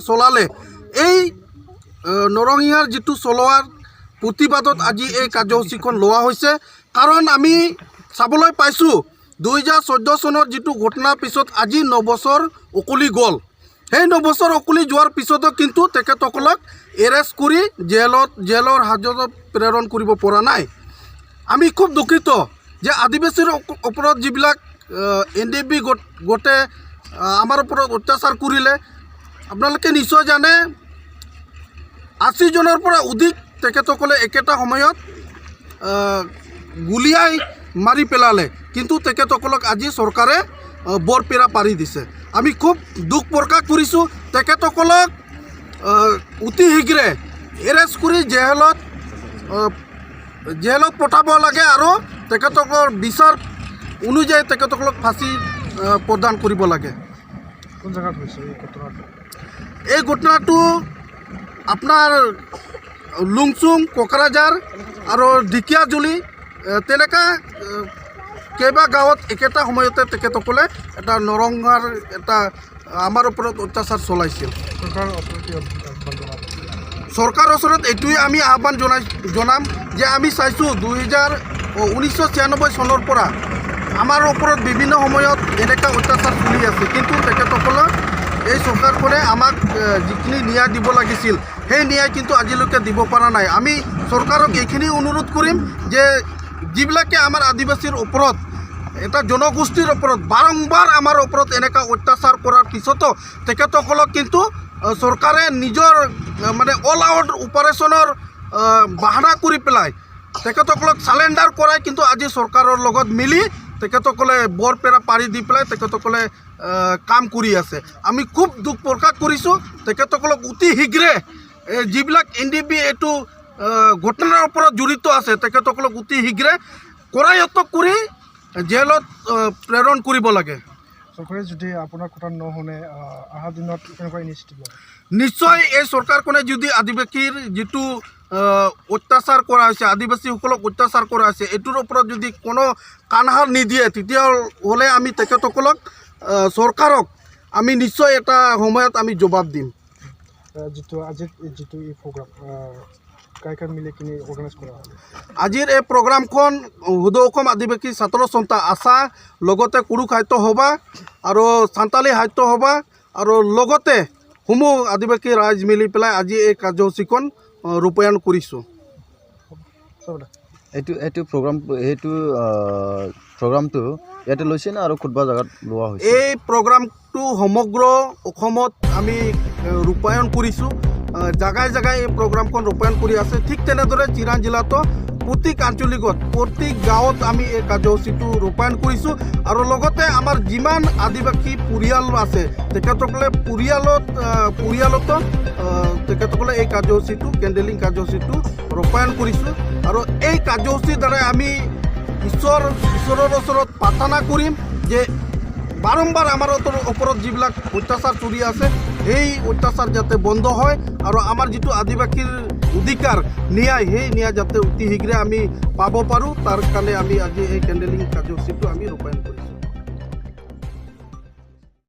চলালে এই নৰসিংহাৰ যিটো চলোৱাৰ প্ৰতিবাদত আজি এই কাৰ্যসূচীখন লোৱা হৈছে। কাৰণ আমি চাবলৈ পাইছোঁ 2014 চনৰ যিটো ঘটনাৰ পিছত আজি 9 বছৰ উকলি গ'ল। সেই 9 বছৰ উকলি যোৱাৰ পিছতো কিন্তু তেখেতসকলক এৰেষ্ট কৰি জেলৰ হাজতত প্ৰেৰণ কৰিব পৰা নাই। আমি খুব দুখিত যে আদিবাসীৰ ওপৰত যিবিলাক NDB গোটে আমাৰ ওপৰত অত্যাচাৰ কৰিলে। আপোনালোকে নিশ্চয় জানে 80 জনৰ পৰা অধিক তেখেতসকলে একেটা সময়ত গুলিয়াই মাৰি পেলালে, কিন্তু তেখেতসকলক আজি চৰকাৰে বৰপেৰা পাৰি দিছে। আমি খুব দুখ প্ৰকাশ কৰিছোঁ। তেখেতসকলক অতি শীঘ্ৰে এৰেষ্ট কৰি জেলত পঠাব লাগে আৰু তেখেতসকলৰ বিচাৰ অনুযায়ী তেখেতসকলক ফাঁচী প্ৰদান কৰিব লাগে। কোন জায়গাত হৈছে এই ঘটনাটো? এই ঘটনাটো আপোনাৰ লুংচুং, কোকৰাঝাৰ আৰু ঢেকীয়াজুলি তেনেকুৱা কেইবা গাঁৱত একেটা সময়তে তেখেতসকলে এটা নৰসিংহাৰ এটা আমাৰ ওপৰত অত্যাচাৰ চলাইছিল। চৰকাৰৰ ওচৰত এইটোৱে আমি আহ্বান জনাম যে আমি চাইছোঁ 1996 চনৰ পৰা আমাৰ ওপৰত বিভিন্ন সময়ত এনেকুৱা অত্যাচাৰ চলি আছে, কিন্তু তেখেতসকলৰ এই চৰকাৰখনে আমাক যিখিনি ন্যায় দিব লাগিছিল সেই ন্যায় কিন্তু আজিলৈকে দিব পৰা নাই। আমি চৰকাৰক এইখিনি অনুৰোধ কৰিম যে যিবিলাকে আমাৰ আদিবাসীৰ ওপৰত এটা জনগোষ্ঠীৰ ওপৰত বাৰম্বাৰ আমাৰ ওপৰত এনেকুৱা অত্যাচাৰ কৰাৰ পিছতো তেখেতসকলক কিন্তু চৰকাৰে নিজৰ মানে অল আউট অপাৰেশ্যনৰ বাহানা কৰি পেলাই তেখেতসকলক চালেণ্ডাৰ কৰাই কিন্তু আজি চৰকাৰৰ লগত মিলি তেখেতসকলে বৰপেৰা পাৰি দি পেলাই তেখেতসকলে কাম কৰি আছে। আমি খুব দুখ প্ৰকাশ কৰিছোঁ। তেখেতসকলক অতি শীঘ্ৰে যিবিলাক NDB এইটো ঘটনাৰ ওপৰত জড়িত আছে তেখেতসকলক অতি শীঘ্ৰে কৰায়ত্ব কৰি জেলত প্ৰেৰণ কৰিব লাগে। চৰকাৰে যদি আপোনাৰ কথা নুশুনে অহা দিনত কেনেকুৱা ইনিচিয়েটিভ লয়? নিশ্চয় এই চৰকাৰখনে যদি আদিবাসীৰ যিটো অত্যাচাৰ কৰা হৈছে, আদিবাসীসকলক অত্যাচাৰ কৰা হৈছে, এইটোৰ ওপৰত যদি কোনো কাণসাৰ নিদিয়ে তেতিয়াহ'লে আমি তেখেতসকলক চৰকাৰক আমি নিশ্চয় এটা সময়ত আমি জবাব দিম। আজিৰ যিটো এই প্ৰগ্ৰাম কাই মিলি কিনি অৰ্গেনাইজ কৰা হয়? আজিৰ এই প্ৰগ্ৰামখন হুদৌ অসম আদিবাসী ছাত্ৰ সন্থা আশা, লগতে কুৰুখ সাহিত্য সভা আৰু সান্তালী সাহিত্য সভা আৰু লগতে সমূহ আদিবাসী ৰাইজ মিলি পেলাই আজি এই কাৰ্যসূচীখন ৰূপায়ণ কৰিছোঁ। এইটো প্ৰগ্ৰামটো ইয়াতে লৈছে না আৰু কোনোবা জেগাত লোৱা হৈছে? এই প্ৰগ্ৰামটো সমগ্ৰ অসমত আমি ৰূপায়ণ কৰিছোঁ। জাগাই জাগাই এই প্ৰগ্ৰামখন ৰূপায়ণ কৰি আছে। ঠিক তেনেদৰে চিৰাং জিলাতো প্ৰত্যেক আঞ্চলিকত প্ৰত্যেক গাঁৱত আমি এই কাৰ্যসূচীটো ৰূপায়ণ কৰিছোঁ। আৰু লগতে আমাৰ যিমান আদিবাসী পৰিয়াল আছে তেখেতসকলে পৰিয়ালতো তেখেতসকলে এই কাৰ্যসূচীটো কেণ্ডেলিং কাৰ্যসূচীটো ৰূপায়ণ কৰিছোঁ। আৰু এই কাৰ্যসূচীৰ দ্বাৰাই আমি ঈশ্বৰৰ ওচৰত প্ৰাৰ্থনা কৰিম যে বাৰম্বাৰ আমাৰ ওপৰত যিবিলাক অত্যাচাৰ চলি আছে সেই অত্যাচাৰ যাতে বন্ধ হয় আৰু আমাৰ যিটো আদিবাসীৰ অধিকাৰ ন্যায় সেই ন্যায় যাতে অতি শীঘ্ৰে আমি পাব পাৰোঁ, তাৰ কাৰণে আমি আজি এই কেণ্ডেলিং কাৰ্যসূচীটো আমি ৰূপায়ণ কৰিম।